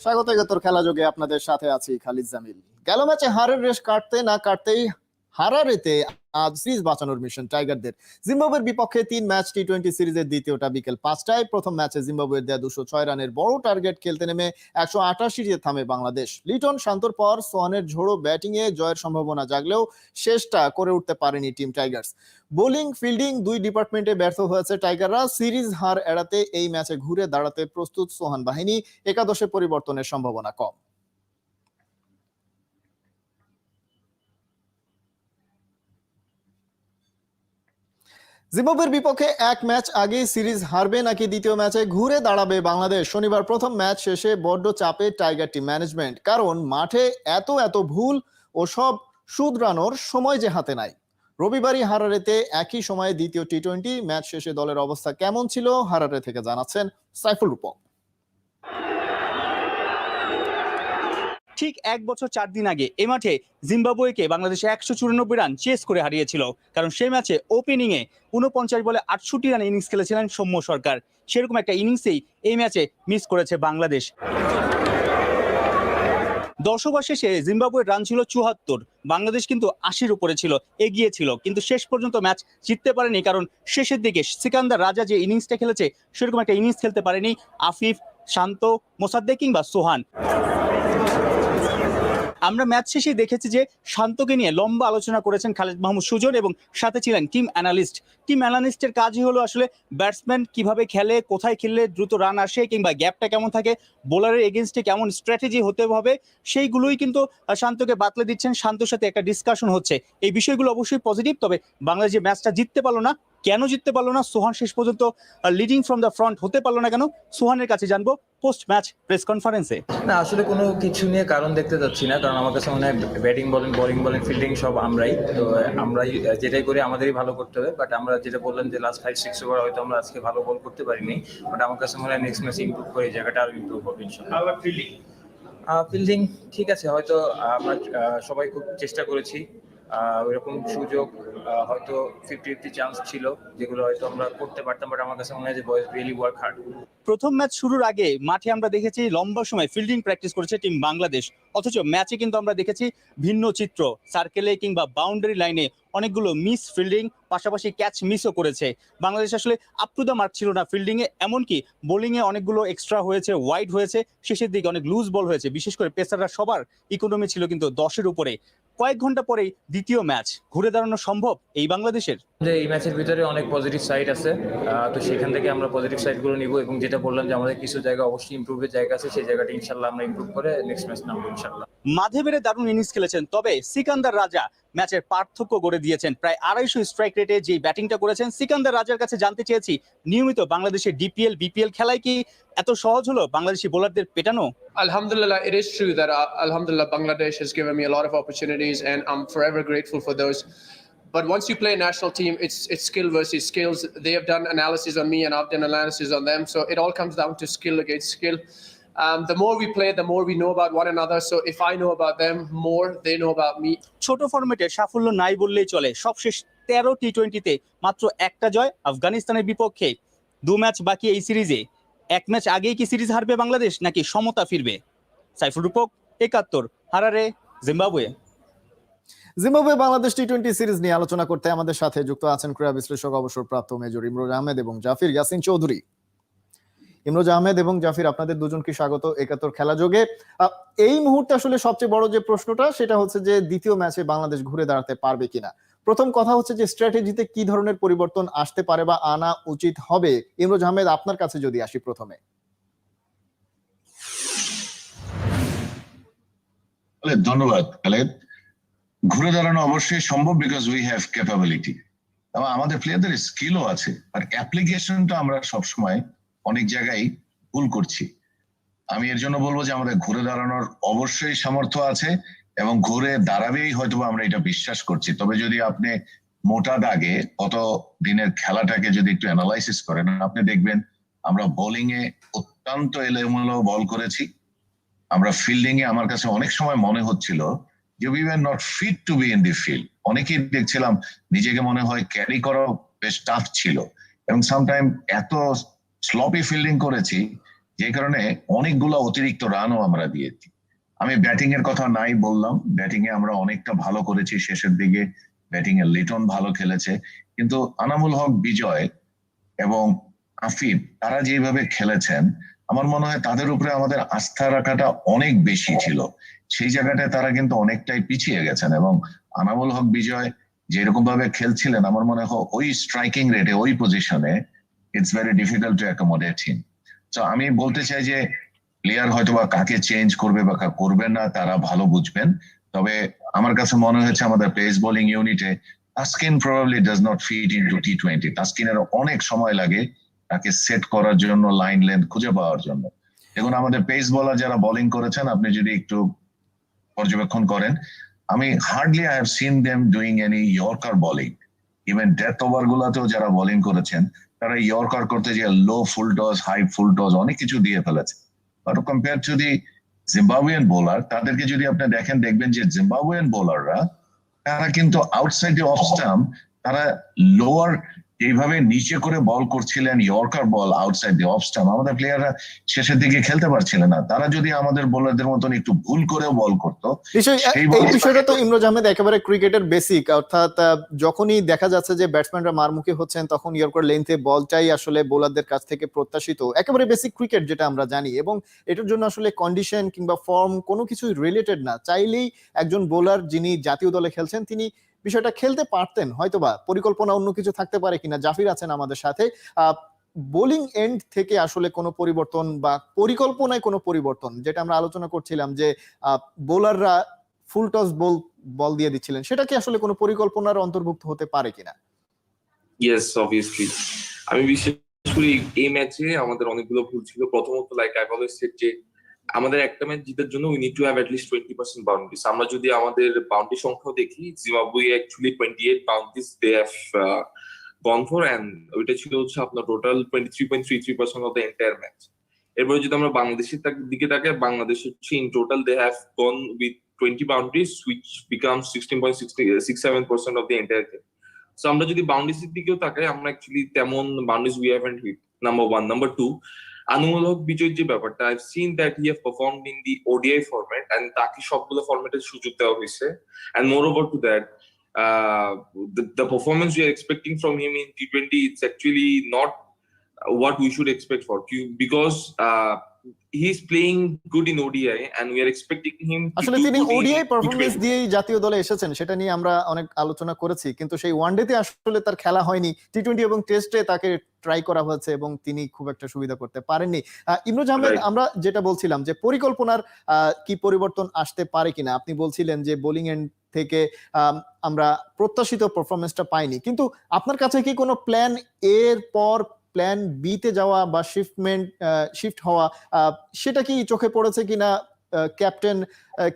স্বাগত একাত্তর খেলা যোগে আপনাদের সাথে আছি খালিদ জামিল। গেল ম্যাচে হারের রেশ কাটতে না কাটতেই হারারেতে আজ সিরিজ বাঁচানোর মিশন টাইগারদের। জিম্বাবুয়ের বিপক্ষে 3 ম্যাচ টি-20 সিরিজের দ্বিতীয়টা বিকেল 5টায়। প্রথম ম্যাচে জিম্বাবুয়ের দেয়া 206 রানের বড় টার্গেট খেলতে নেমে 188 থামে বাংলাদেশ। লিটন শান্তর পর সোহানের ঝোড়ো ব্যাটিংয়ে জয়ের সম্ভাবনা জাগলেও শেষটা করে উঠতে পারেনি টিম টাইগার্স। বোলিং ফিল্ডিং দুই ডিপার্টমেন্টে ব্যর্থ হয়েছে টাইগাররা। সিরিজ হার এড়াতে এই ম্যাচে ঘুরে দাঁড়াতে প্রস্তুত সোহান বাহিনী। একাদশে পরিবর্তনের সম্ভাবনা কম। জিম্বাবুয়ের বিপক্ষে এক ম্যাচ আগে সিরিজ হারবে নাকি দ্বিতীয় ম্যাচে ঘুরে দাঁড়াবে বাংলাদেশ? শনিবার প্রথম ম্যাচ শেষে বড্ড চাপে টাইগার টিম ম্যানেজমেন্ট, কারণ মাঠে এত ভুল ও সব শুধরানোর সময় যে হাতে নাই। রবিবারই হারারেতে একই সময়ে দ্বিতীয় টি-20 ম্যাচ শেষে দলের অবস্থা কেমন ছিল হারারে থেকে জানাচ্ছেন সাইফুল রূপক। ঠিক 1 বছর 4 দিন আগে এ মাঠে জিম্বাবুয়েকে বাংলাদেশ 194 রান চেস করে হারিয়েছিল, কারণ সেই ম্যাচে ওপেনিংয়ে 49 বলে 68 রান ইনিংস খেলেছিলেন সৌম্য সরকার। সেরকম একটা ইনিংসেই এই ম্যাচে মিস করেছে বাংলাদেশ। দর্শক শেষে জিম্বাবুয়ের রান ছিল 74, বাংলাদেশ কিন্তু 80-র উপরে ছিল, এগিয়ে ছিল, কিন্তু শেষ পর্যন্ত ম্যাচ জিততে পারেনি, কারণ শেষের দিকে সিকান্দার রাজা যে ইনিংসটা খেলেছে সেরকম একটা ইনিংস খেলতে পারেনি আফিফ, শান্ত, মোসাদ্দেক কিংবা সোহান। আমরা ম্যাচ শেষে দেখেছি যে শান্তকে নিয়ে লম্বা আলোচনা করেছেন খালেদ মাহমুদ সুজন এবং সাথে ছিলেন টিম অ্যানালিস্ট। টিম অ্যানালিস্টের কাজই হলো আসলে ব্যাটসম্যান কিভাবে খেলে, কোথায় খেললে দ্রুত রান আসে কিংবা গ্যাপটা কেমন থাকে, বোলারের এগেনস্টে কেমন স্ট্র্যাটেজি হতে হবে, সেইগুলোই কিন্তু শান্তকে বাতলে দিচ্ছেন। শান্তর সাথে একটা ডিসকাশন হচ্ছে। এই বিষয়গুলো অবশ্যই পজিটিভ। তবে বাংলাদেশ যে ম্যাচটা জিততে পারলো না, কেন জিততে পারলো না, সোহান শেষ পর্যন্ত লিডিং ফ্রম দ্য ফ্রন্ট হতে পারলো না কেন, সোহানের কাছে জানবো পোস্ট ম্যাচ প্রেস কনফারেন্সে। না, আসলে কোনো কিছু নিয়ে কারণ দেখতে যাচ্ছি না, কারণ আমার কাছে মনে হয় ব্যাটিং বোলিং ফিল্ডিং সব আমরাই যেটাই করি আমাদেরই ভালো করতে হবে। বাট আমরা যেটা বললেন যে লাস্ট 5-6 ওভার হয়তো আমরা আজকে ভালো বল করতে পারিনি, বাট আমার কাছে মনে হয় নেক্সট ম্যাচে ইমপ্রুভ করে জায়গাটা আরো ইমপ্রুভ হবে ইনশাআল্লাহ। ফিল্ডিং ঠিক আছে, হয়তো আমরা সবাই খুব চেষ্টা করেছি, ওইরকম সুযোগ হয়তো 50-50 চান্স ছিল যেগুলো হয়তো আমরা করতে পারতাম, বাট আমার কাছে মনে হয় যে বয়েজ রিয়েলি ওয়ার্ক হার্ড। প্রথম ম্যাচ শুরুর আগে মাঠে আমরা দেখেছি লম্বা সময় ফিল্ডিং প্র্যাকটিস করেছে টিম বাংলাদেশ, অথচ ম্যাচে কিন্তু আমরা দেখেছি ভিন্ন চিত্র। সার্কেলে কিংবা বাউন্ডারি লাইনে অনেকগুলো মিস ফিল্ডিং, পাশাপাশি ক্যাচ মিসও করেছে বাংলাদেশ। আসলে আপ টু দ্য মার্ক ছিল না ফিল্ডিংয়ে, এমনকি বোলিংয়ে অনেকগুলো এক্সট্রা হয়েছে, ওয়াইড হয়েছে, শেষের দিকে অনেক লুজ বল হয়েছে। বিশেষ করে পেসাররা সবার ইকোনমি ছিল কিন্তু 10-এর উপরে। কয়েক ঘন্টা পরেই দ্বিতীয় ম্যাচ, ঘুরে দাঁড়ানো সম্ভব এই বাংলাদেশের? এই ম্যাচের ভিতরে অনেক পজিটিভ সাইড আছে, তো সেখান থেকে আমরা পজিটিভ সাইডগুলো নিব, এবং যেটা বললাম যে আমাদের কিছু জায়গা অবশ্যই ইমপ্রুভের জায়গা আছে, সেই জায়গাটা ইনশাল্লাহ আমরা ইমপ্রুভ করে নেক্সট ম্যাচ নামবো ইনশাল্লাহ। মাঝে বেড়ে দারুণ ইনিংস খেলেছেন, তবে সিকান্দার রাজা ম্যাচের পার্থক্য গড়ে দিয়েছেন। প্রায় 250 স্ট্রাইক রেটে যে ব্যাটিংটা করেছেন, সিকান্দার রাজার কাছে জানতে চেয়েছি নিয়মিত বাংলাদেশের ডিপিএল বিপিএল খেলায় কি এত সহজ হলো বাংলাদেশি বোলারদের পেটানো? Alhamdulillah, it is true that Alhamdulillah, Bangladesh has given me a lot of opportunities, and I'm forever grateful for those. But once you play a national team, it's skill versus skills. They have done analysis on me, and I've done analysis on them. So it all comes down to skill against skill. The more we play, the more we know about one another. So if I know about them more, they know about me. ছোট ফরম্যাটে সাফল্য নাই বললেই চলে। সবশেষ 13 টি-20তে মাত্র একটা জয় আফগানিস্তানের বিপক্ষে। 2 ম্যাচ বাকি এই সিরিজে। এক ম্যাচ আগেই কি সিরিজ হারবে বাংলাদেশ নাকি সমতা ফিরবে? Saiful Rupak, Ekattor, Harare, Zimbabwe. Zimbabwe Bangladesh টি-20 সিরিজ নিয়ে আলোচনা করতে আমাদের সাথে যুক্ত আছেন ক্রীড়া বিশ্লেষক অবসরপ্রাপ্ত মেজর ইমরোজ আহমেদ এবং জাফির ইয়াসিন চৌধুরী। ইমরোজ আহমেদ এবং জাফির, আপনাদের দুজনকে স্বাগত একাত্তর খেলা যোগে। এই মুহূর্তে আসলে সবচেয়ে বড় যে প্রশ্নটা সেটা হচ্ছে যে দ্বিতীয় ম্যাচে বাংলাদেশ ঘুরে দাঁড়াতে পারবে কিনা। প্রথম কথা হচ্ছে যে স্ট্র্যাটেজিতে কি ধরনের পরিবর্তন আসতে পারে বা আনা উচিত হবে। ইমরোজ আহমেদ, আপনার কাছে যদি আসি প্রথমে। ধন্যবাদ খালেদ। ঘুরে দাঁড়ানো অবশ্যই সম্ভব, বিকজ উই হ্যাভ ক্যাপাবিলিটি, এবং আমাদের প্লেয়ারদের স্কিলও আছে, আর অ্যাপ্লিকেশনটা আমরা সবসময় অনেক জায়গায় ভুল করছি। আমি এর জন্য বলবো যে আমাদের ঘুরে দাঁড়ানোর অবশ্যই সামর্থ্য আছে, এবং ঘুরে দাঁড়াবেই হয়তো আমরা এটা বিশ্বাস করছি। তবে যদি আপনি মোটা দাগে কত দিনের খেলাটাকে যদি একটু অ্যানালাইসিস করেন, আপনি দেখবেন আমরা বোলিং এ অত্যন্ত এলোমেলো বল করেছি। আমরা ফিল্ডিং এ আমার কাছে অনেক সময় মনে হচ্ছিল যে we were not fit to be in the field. অনেকেই দেখছিলাম নিজেকে মনে হয় ক্যারি করা বেশ টাফ ছিল, এবং সামটাইম এত স্লপি ফিল্ডিং করেছি যে কারণে অনেকগুলো অতিরিক্ত রানও আমরা দিয়েছি। আমি ব্যাটিং এর কথা নাই বললাম, ব্যাটিং এ আমরা অনেকটা ভালো করেছি শেষের দিকে, ব্যাটিং এ লিটন ভালো খেলেছে, কিন্তু আনামুল হক বিজয় এবং আফিফ তারা যেভাবে খেলেছেন আমার মনে হয় তাদের উপরে আমাদের আস্থা রাখাটা অনেক বেশি ছিল, সেই জায়গাটায় তারা কিন্তু অনেকটাই পিছিয়ে গেছেন। এবং আনামুল হক বিজয় যেরকম ভাবে খেলছিলেন আমার মনে হয় ওই স্ট্রাইকিং রেটে ওই পজিশনে it's very difficult to accommodate him. তো আমি বলতে চাই যে প্লেয়ার হয়তো বা কাকে চেঞ্জ করবে বা করবে না তারা ভালো বুঝবেন, তবে আমার কাছে মনে হয়েছে আমাদের পেস বোলিং ইউনিটে Taskin probably does not fit into টি-20। তাসকিনের অনেক সময় লাগে তাকে সেট করার জন্য, লাইন লেন্থ খুঁজে পাওয়ার জন্য। দেখুন আমাদের পেস বোলার যারা বোলিং করেছেন আপনি যদি একটু পর্যবেক্ষণ করেন, আমি hardly I have seen them doing any yorker bowling. Even death over গুলাতেও যারা বোলিং করেছেন তারা ইয়র্কার করতে যে low full toss, high full toss অনেক কিছু দিয়ে ফেলেছে। But compare to the Zimbabwean bowler, তাদেরকে যদি আপনি দেখেন দেখবেন যে জিম্বাবুয়ান বোলাররা তারা কিন্তু আউটসাইড দি অফ স্টাম্প তারা লোয়ার এইভাবে নিচে করে বল করছিলেন, yorker ball outside the off stump. আমাদের প্লেয়াররা শেষের দিকে খেলতে পারছিলেন না, তারা যদি আমাদের বোলারদের মতন একটু ভুল করেও বল করতো। এই বিষয়টা তো ইমরোজ আহমেদ একেবারে ক্রিকেটের বেসিক, অর্থাৎ যখনই দেখা যাচ্ছে যে ব্যাটসম্যানরা মারমুখী হচ্ছেন তখন ইয়র্কার লেন্থে বলটাই আসলে বোলারদের কাছ থেকে প্রত্যাশিত, একেবারে বেসিক ক্রিকেট যেটা আমরা জানি। এবং এটার জন্য আসলে কন্ডিশন কিংবা ফর্ম কোনো কিছুই রিলেটেড না, চাইলেই একজন বোলার যিনি জাতীয় দলে খেলছেন তিনি বিষয়টা খেলতে পারতেন, হয়তোবা পরিকল্পনা অন্য কিছু থাকতে পারে কিনা। জাফির আছেন আমাদের সাথে, বোলিং এন্ড থেকে আসলে কোনো পরিবর্তন বা পরিকল্পনায় কোনো পরিবর্তন, যেটা আমরা আলোচনা করছিলাম যে বোলাররা ফুল টস বল দিয়ে দিচ্ছিলেন, সেটা কি আসলে কোনো পরিকল্পনার অন্তর্ভুক্ত হতে পারে কিনা? Yes, obviously. আমি বিশেষ করে এই ম্যাচে আমাদের অনেকগুলো ভুল ছিল। প্রথমত লাইক আই অলওয়েজ সেড যে আমাদের একটা ম্যাচ জেতার জন্য we need to have at least 20% boundaries. আমরা যদি আমাদের বাউন্ডারি সংখ্যাও দেখি, Zimbabwe actually 28 boundaries they have gone for, and ওইটা ছিল হচ্ছে আপনার total 23.33% of the entire match. এরপরে যদি আমরা বাংলাদেশের দিকে তাকাই, বাংলাদেশ হচ্ছে in total they have gone with 20 boundaries which becomes 16.67% of the entire game. So আমরা যদি বাউন্ডারিজের দিকেও তাকাই, আমরা অ্যাকচুয়ালি তেমন boundaries we haven't hit, number 1। Number 2, Anamul Haque বিজয়ের যে ব্যাপারটা, I have seen that he have performed in the ODI format and তাকে সবগুলো ফরম্যাটের সুযোগ দেওয়া হয়েছে। And more over to that, the performance we are expecting from him in T20, it's actually not what we should expect for because he's playing good in ODI and we are expecting him to আসলে তিনি ODI performance দিয়েই জাতীয় দলে এসেছেন, সেটা নিয়ে আমরা অনেক আলোচনা করেছি, কিন্তু সেই ওয়ানডেতে আসলে তার খেলা হয়নি। টি-20 এবং টেস্টে তাকে ট্রাই করা হয়েছে এবং তিনি খুব একটা সুবিধা করতে পারেননি। ইমরোজ আহমেদ, আমরা যেটা বলছিলাম যে পরিকল্পনার কি পরিবর্তন আসতে পারে কিনা, আপনি বলছিলেন যে বোলিং এন্ড থেকে আমরা প্রত্যাশিত পারফরম্যান্সটা পাইনি, কিন্তু আপনার কাছে কি কোনো প্ল্যান এর পর প্ল্যান বি তে যাওয়া বা শিফট হওয়া, সেটা কি চোখে পড়েছে কিনা?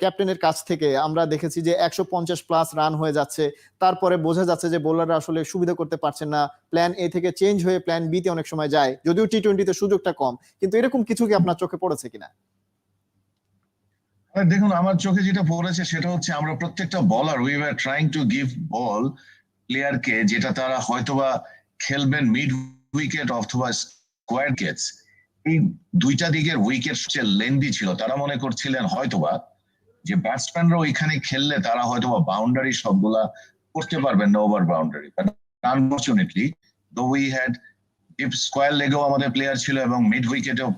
ক্যাপ্টেনের কাছ থেকে আমরা দেখেছি যে 150+ রান হয়ে যাচ্ছে, তারপরে বোঝা যাচ্ছে যে বোলাররা আসলে সুবিধা করতে পারছেন না, প্ল্যান এ থেকে চেঞ্জ হয়ে প্ল্যান বি তে অনেক সময় যায়, যদিও টি-20 তে সুযোগটা কম, কিন্তু এরকম কিছু কি আপনার চোখে পড়েছে কিনা? দেখুন আমার চোখে যেটা পড়েছে সেটা হচ্ছে আমরা প্রত্যেকটা বলার we were trying to give ball প্লেয়ারকে যেটা তারা হয়তোবা খেলবেন মিড উইকেট অথবা স্কোয়ার উইকেটস। এই দুইটা দিকের উইকেট সবচেয়ে লেন্দি ছিল, তারা মনে করছিলেন হয়তোবা যে ব্যাটসম্যানরা ওইখানে খেললে তারা হয়তোবা বাউন্ডারি সবগুলা করতে পারবেন না, over boundary. Unfortunately though we had deep square লেগেও আমাদের প্লেয়ার ছিল এবং মিড উইকেটেও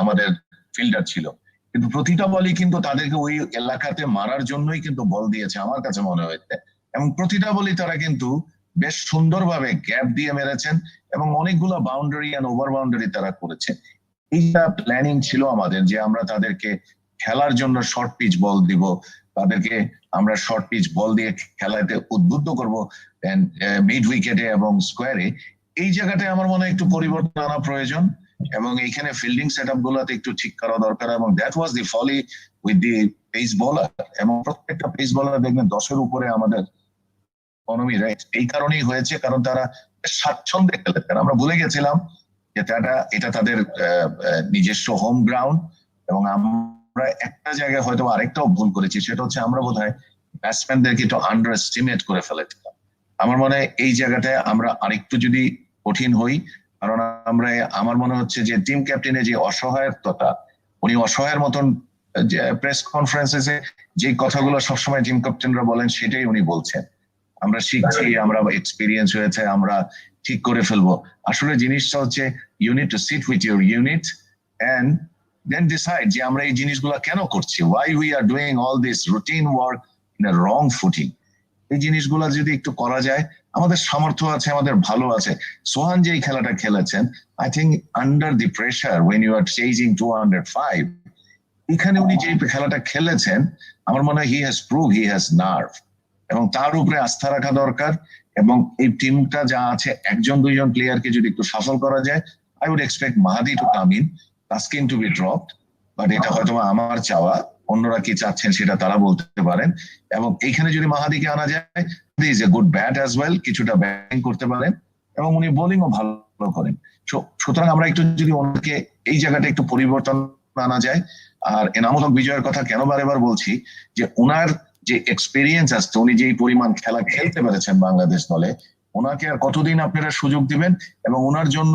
আমাদের ফিল্ডার ছিল, কিন্তু প্রতিটা বলই কিন্তু তাদেরকে ওই এলাকাতে মারার জন্যই কিন্তু বল দিয়েছে আমার কাছে মনে হয়েছে, এবং প্রতিটা বলই তারা কিন্তু বেশ সুন্দরভাবে গ্যাপ দিয়ে মেরেছেন এবং অনেকগুলো বাউন্ডারি এন্ড ওভার বাউন্ডারি তারা করেছেন। এইটা প্ল্যানিং ছিল আমাদের যে আমরা তাদেরকে খেলার জন্য শর্ট পিচ বল দিব, তাদেরকে আমরা শর্ট পিচ বল দিয়ে খেলাতে উদ্বুদ্ধ করব মিড উইকেটে এবং স্কোয়ারে। এই জায়গাটায় আমার মনে হয় একটু পরিবর্তন আনা প্রয়োজন এবং এইখানে ফিল্ডিং সেটআপ গুলোতে একটু ঠিক করা দরকার, এবং that was the Fali with the pace bowler. এবং প্রত্যেকটা পেস বোলার দেখবেন 10-এর উপরে আমাদের ইকোনমি রাইট, এই কারণেই হয়েছে কারণ তারা স্বাচ্ছন্দ্যে খেলেছেন। আমরা ভুলে গেছিলাম যে এটা তাদের নিজস্ব হোম গ্রাউন্ড, এবং আমরা একটা জায়গায় হয়তো আরেকটাও ভুল করেছি, সেটা হচ্ছে আমরা বোধহয় ব্যাটসম্যানদেরকে একটু আন্ডার এস্টিমেট করে ফেলেছিলাম। আমার মনে হয় এই জায়গাটায় আমরা আরেকটু যদি কঠিন হই, কারণ আমরা আমার মনে হচ্ছে যে টিম ক্যাপ্টেনের যে অসহায়তা, উনি অসহায়ের মতন প্রেস কনফারেন্সে যে কথাগুলো সবসময় টিম ক্যাপ্টেনরা বলেন সেটাই উনি বলছেন, আমরা শিখছি, আমরা এক্সপিরিয়েন্স হয়েছে, আমরা ঠিক করে ফেলবো। আসলে জিনিসটা হচ্ছে you need to sit with your unit and then decide যে আমরা এই জিনিসগুলো কেন করছি, why we are doing all this routine work in a wrong footing. এই জিনিসগুলো যদি একটু করা যায়, আমাদের সামর্থ্য আছে, আমাদের ভালো আছে। সোহান যে এই খেলাটা খেলেছেন, I think under the pressure when you are chasing 205, এখানে উনি যে খেলাটা খেলেছেন, আমার মনে হয় he has prove he has nerve, এবং তার উপরে আস্থা রাখা দরকার। এবং এই টিমটা যা আছে, একজন দুইজন প্লেয়ারকে যদি একটু সফল করা যায়, I would expect Mahadi to come in, Taskin to be dropped, but এটা হয়তো আমার চাওয়া, অন্যরা কি চাচ্ছেন সেটা তারা বলতে পারেন। এবং এইখানে যদি মাহাদিকে আনা যায়, is a good bat as well, কিছুটা ব্যাটিং করতে পারেন এবং উনি বোলিংও ভালো করেন। সুতরাং আমরা একটু যদি ওনাকে এই জায়গাটা একটু পরিবর্তন আনা যায়। আর এনামুল হক বিজয়ের কথা কেন বারেবার বলছি, যে ওনার যে এক্সপিরিয়েন্স আছে, উনি যে পরিমাণ খেলা খেলতে পেরেছেন বাংলাদেশ দলে, ওনাকে আর কতদিন আপনারা সুযোগ দিবেন? এবং ওনার জন্য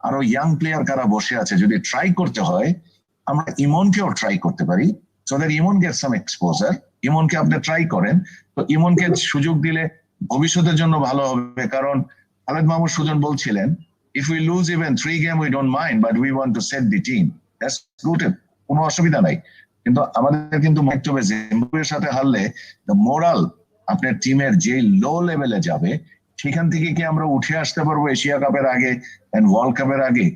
আরো ইয়াং প্লেয়ার কারা বসে আছে, যদি ট্রাই করতে হয়, আমরা ইমনকেও ট্রাই করতে পারি, so that Emon get some exposure. ইমনকে আপনি ট্রাই করেন, তো ইমনকে সুযোগ দিলে ভবিষ্যতের জন্য ভালো হবে। কারণ খালেদ মাহমুদ সুজন বলছিলেন, if we loose even 3 game we don't mind, but we want to set the team, that's good, কোনো অসুবিধা নাই। কিন্তু আমাদের কিন্তু মাইটবে জিম্বাবুয়ের সাথে হারলে দ্য মোরাল আপনার টিমের যে লো লেভেলে যাবে, সেখান থেকে কি আমরা উঠে আসতে পারবো এশিয়া কাপের আগে এন্ড ওয়ার্ল্ড কাপের আগে?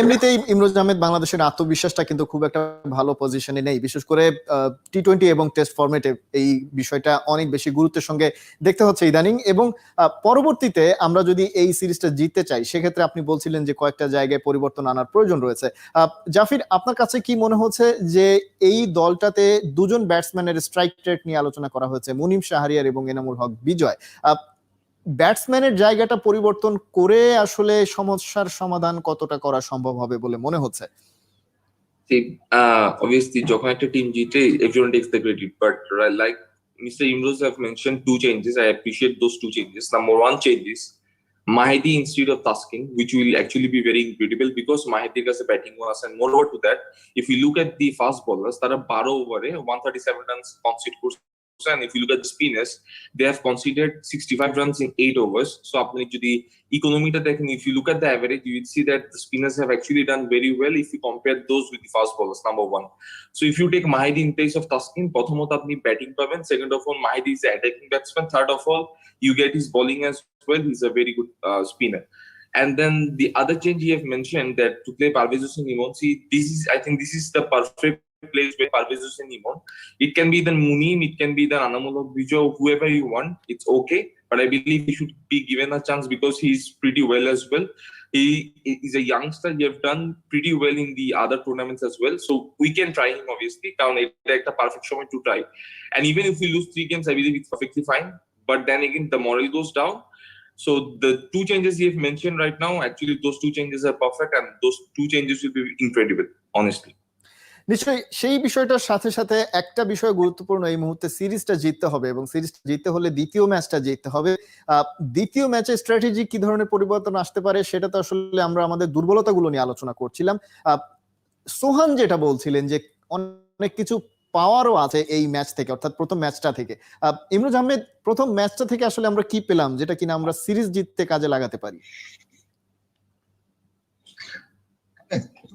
এমনিতেই ইমরোজ আহমেদ বাংলাদেশের আত্মবিশ্বাসটা কিন্তু খুব একটা ভালো পজিশনে নেই, বিশেষ করে টি-20 এবং টেস্ট ফরম্যাটে এই বিষয়টা অনেক বেশি গুরুত্বের সঙ্গে দেখতে হচ্ছে ইদানিং। এবং পরবর্তীতে আমরা যদি এই সিরিজটা জিততে চাই, সেক্ষেত্রে আপনি বলছিলেন যে কয়েকটা জায়গায় পরিবর্তন আনার প্রয়োজন রয়েছে। জাফির, আপনার কাছে কি মনে হচ্ছে যে এই দলটাতে দুজন ব্যাটসম্যানের স্ট্রাইক রেট নিয়ে আলোচনা করা হয়েছে, মুনিম শাহরিয়ার এবং এনামুল হক বিজয়, ব্যাটসম্যানের জায়গাটা পরিবর্তন করে আসলে সমস্যার সমাধান কতটা করা সম্ভব হবে বলে মনে হচ্ছে? Obviously যখন একটা টিম জিতে, everyone takes the credit, but like Mr. Imroz have mentioned 2 changes. I appreciate those 2 changes. Number 1 change is Mahdi instead of Taskin, which will actually be very incredible because Mahdi has a batting was, and moreover to that, if you look at the fast bowlers, তারা 12 ওভারে 137 runs concede করছে, and if you look at the spinners, they have conceded 65 runs in 8 overs. So আপনি যদি ইকোনমিটা দেখেন, if you look at the average, you will see that the spinners have actually done very well if you compare those with the fast bowlers, number 1. So if you take Mahdi in place of Taskin, প্রথমত আপনি batting পাবেন, second of all Mahdi is an attacking batsman, third of all you get his bowling as well, he's a very good spinner. And then the other change you have mentioned, that to play Parvez Hossain Imon, see, I think this is the perfect place where Parvez Hossain Imon, it can be the Munim, it can be the Anamul Haq Bijoy, whoever you want, it's okay, but I believe he should be given a chance because he's pretty well as well. He is a youngster, he have done pretty well in the other tournaments as well, so we can try him obviously, কারণ এটা একটা perfect সময় to try, and even if we lose 3 games, I believe it's perfectly fine, but then again the morale goes down. So the 2 changes you have mentioned right now, actually those 2 changes are perfect, and those 2 changes will be incredible, honestly. নিশ্চয়ই সেই বিষয়টার সাথে সাথে একটা বিষয় গুরুত্বপূর্ণ, এই মুহূর্তে সিরিজটা জিততে হবে এবং সিরিজটা জিততে হলে দ্বিতীয় ম্যাচটা জিততে হবে। দ্বিতীয় ম্যাচে স্ট্র্যাটেজি কি ধরনের পরিবর্তন আসতে পারে সেটা তো আসলে আমরা আমাদের দুর্বলতাগুলো নিয়ে আলোচনা করছিলাম। সোহান যেটা বলছিলেন যে অনেক কিছু পাওয়ারও আছে এই ম্যাচ থেকে, অর্থাৎ প্রথম ম্যাচটা থেকে। ইমরোজ আহমেদ, প্রথম ম্যাচটা থেকে আসলে আমরা কি পেলাম যেটা কিনা আমরা সিরিজ জিততে কাজে লাগাতে পারি?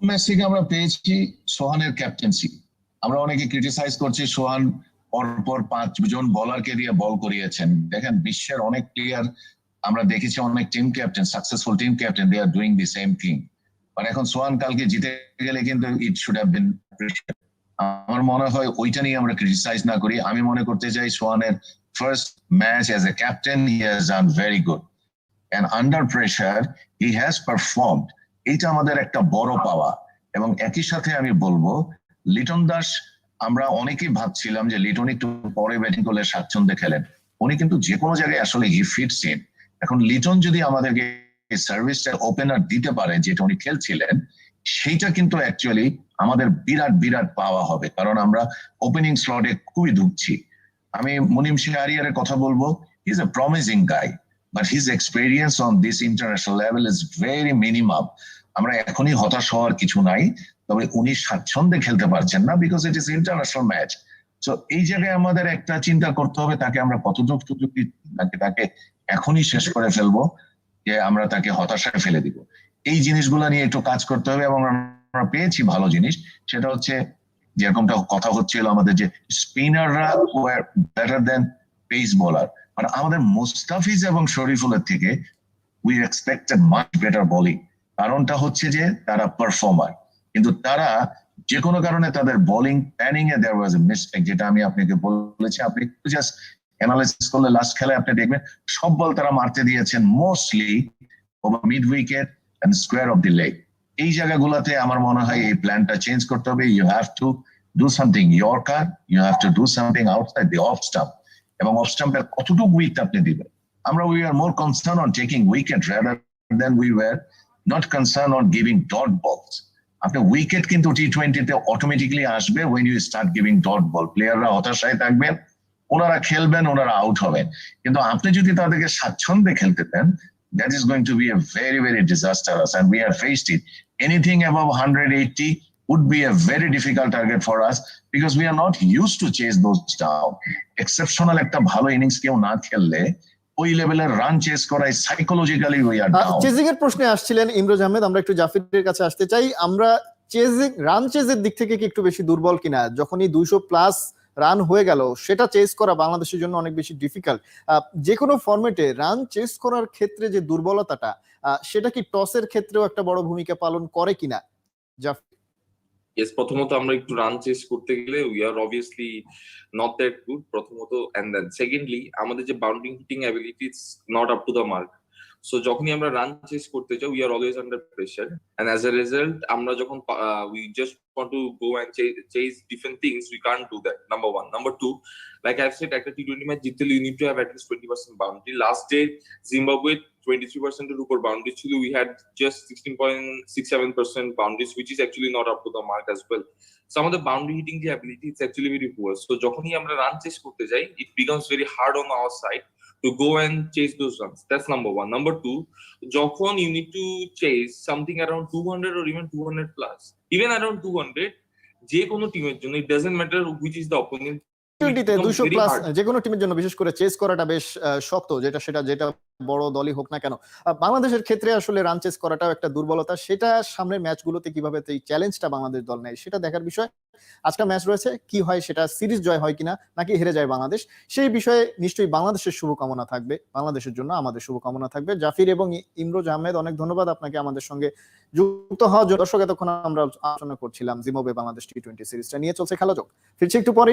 ম্যাচ থেকে আমরা পেয়েছি সোহানের ক্যাপ্টেন্সি। আমরা অনেকে ক্রিটিসাইজ করছি সোহান পরপর 5 জন বলারকে দিয়ে বল করিয়েছেন। দেখেন বিশ্বের অনেক প্লেয়ার আমরা দেখেছি, অনেক team captain, successful team captain, they are doing the same thing. But এখন সোহান কালকে জিতে গেলে কিন্তু ইট শুড হ্যাভ বিন, আমার মনে হয় ওইটা নিয়ে আমরা ক্রিটিসাইজ না করি। আমি মনে করতে চাই সোহানের first match as a captain he has done very good, and under pressure he has performed. এটা আমাদের একটা বড় পাওয়া। এবং একই সাথে আমি বলবো লিটন দাস, আমরা অনেকেই ভাবছিলাম যে লিটন একটু পরে ব্যাটিং করলে স্বাচ্ছন্দ্যে খেলেন, উনি কিন্তু যে কোনো জায়গায় আসলে হি ফিটস ইন। এখন লিটন যদি আমাদেরকে সার্ভিসটা ওপেনার দিতে পারে যেটা উনি খেলছিলেন, সেইটা কিন্তু অ্যাকচুয়ালি আমাদের বিরাট বিরাট পাওয়া হবে, কারণ আমরা ওপেনিং স্লটে খুবই ঢুকছি। আমি মুনিম শাহরিয়ারের কথা বলবো, he is a promising guy, but his experience on this international level is very minimum. আমরা এখনই হতাশ হওয়ার কিছু নাই, তবে উনি স্বাচ্ছন্দ্যে খেলতে পারছেন না because it is international match. তো এই জায়গায় আমাদের একটা চিন্তা করতে হবে, তাকে আমরা কতটুকু সুযোগ নাকি তাকে এখনই শেষ করে ফেলবো, যে আমরা তাকে হতাশায় ফেলে দিব। এই জিনিসগুলো নিয়ে একটু কাজ করতে হবে, এবং আমরা পেয়েছি ভালো জিনিস, সেটা হচ্ছে যেরকমটা কথা হচ্ছিল আমাদের যে স্পিনাররা were better than pace bowler, মানে আমাদের মুস্তাফিজ এবং শরীফুলের থেকে we expected much better bowling. কারণটা হচ্ছে যে তারা পারফর্মার, কিন্তু তারা যে কোনো কারণে তাদের বোলিং প্ল্যানিং এ দেয়ার ওয়াজ এ মিস্টেক, যেটা আমি আপনাকে বলেছি। আপনি একটু জাস্ট অ্যানালাইসিস করলে লাস্ট খেলায় আপনি দেখবেন সব বল তারা মারতে দিয়েছেন mostly over mid wicket and square of the leg. এই জায়গাগুলোতে আমার মনে হয় এই প্ল্যানটা চেঞ্জ করতে হবে। You have to do something yorker, you have to do something outside the off stump, এবং অফ স্টাম্পের কতটুকু উইকেট আপনি দিবেন। আমরা we are more concern on taking wicket rather than we were not concern on giving dot balls. আপনি wicket কিন্তু T20 তে automatically আসবে when you start giving dot ball, প্লেয়াররা হতাশায় থাকবেন, ওনারা খেলবেন, ওনারা আউট হবেন। কিন্তু আপনি যদি তাদেরকে স্বাচ্ছন্দ্যে খেলতে দেন, that is going to be a very, very disastrous, and we have faced it. Anything above 180 would be a very difficult target for us because we are not used to chase those down. Exceptional একটা ভালো innings কেউ না খেললে ওই লেভেলের run chase করায় psychologically we are down. Chasing এর প্রশ্নে আসছিলেন ইমরোজ আহমেদ, আমরা একটু জাফিরের কাছে আসতে চাই। আমরা চেজিং রান চেজের দিক থেকে কি একটু বেশি দুর্বল কিনা? যখনই 200+ রান হয়ে গেল, সেটা চেস করা বাংলাদেশের জন্য অনেক বেশি ডিফিকাল্ট। যে কোনো ফরম্যাটে রান চেস করার ক্ষেত্রে যে দুর্বলতাটা, সেটা কি টসের ক্ষেত্রেও একটা বড় ভূমিকা পালন করে কিনা? জাফর। ইয়েস, প্রথমত আমরা একটু রান চেস করতে গেলে we are obviously not that good প্রথমত, এন্ড দেন সেকেন্ডলি আমাদের যে boundary hitting ability it's not up to the mark. So যখনই আমরা রান চেস করতে যাই we are always under pressure, and as a result আমরা যখন we just want to go and chase different things, we can't do that, number 1। Number 2, like I have said, একটা টি20 match জিততে হলে you need to have at least 20% boundary. Last day Zimbabwe 23% এর উপর boundary ছিল, we had just 16.67% boundaries, which is actually not up to the mark as well. So আমাদের boundary heating যে ability it's actually very poor. So যখনই আমরা run chase করতে যাই, it becomes very hard on our side to go and chase those runs. That's number 1. Number 2, যখন you need to chase something around 200 or even 200+, even around 200, যে কোনো টিমের জন্য it doesn't matter which is the opponent, টি20তে 200+ যে কোনো টিমের জন্য বিশেষ করে চেস করাটা বেশ শক্ত, যেটা বড় দলই হোক না কেন। বাংলাদেশের ক্ষেত্রে আসলে রান চেস করাটাও একটা দুর্বলতা। সেটা সামনের ম্যাচগুলোতে কিভাবে এই চ্যালেঞ্জটা বাংলাদেশ দল নেয় সেটা দেখার বিষয়। আজকে ম্যাচ রয়েছে, কি হয় সেটা, সিরিজ জয় হয় কিনা নাকি হেরে যায় বাংলাদেশ, সেই বিষয়ে নিশ্চয়ই বাংলাদেশের শুভকামনা থাকবে, বাংলাদেশের জন্য আমাদের শুভকামনা থাকবে। জাফির এবং ইমরোজ আহমেদ, অনেক ধন্যবাদ আপনাকে আমাদের সঙ্গে যুক্ত হওয়ার জন্য। দর্শক, এতক্ষণ আমরা আলোচনা করছিলাম জিম্বাবুয়ে বাংলাদেশ টি20 সিরিজটা নিয়ে। চলছে খেলা যোগ, ফিরছি একটু পরে।